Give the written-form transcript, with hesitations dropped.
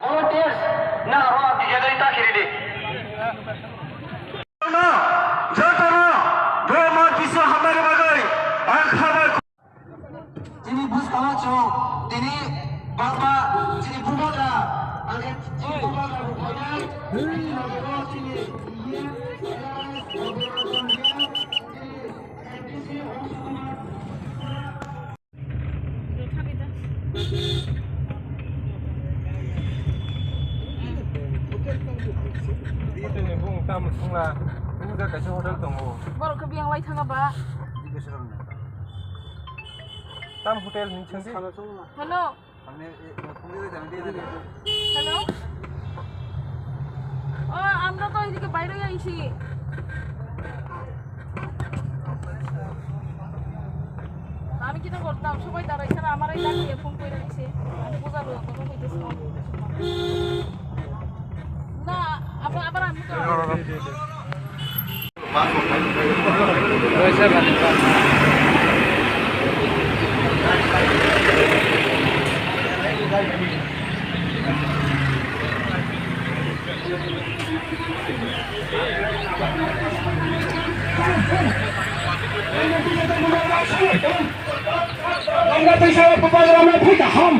volunteers na roa di jadi tak kiri deh. যিনি বুঝ পাওয়াচ্ছ তিনি বাবা যিনি বুবাদা আগে যিনি বুবাদা বুবাই তিনি Dito ni Bung Tam Sungla, ini gak kasih hotel tunggu. Baru ke biang lain tengah ba. Tam hotel ni candi. Hello. Hello. আমরা তো এদিকে বাইরে আইছি। আমি কি না করতাম সবাই দাঁড়াইছে না আমারই ডাকিয়ে ফোন করে দিছে আমি বোঝাবো কথা কইতেছি না আবার আমি তো Ang natin sa pagpapalala mo, puta, ham!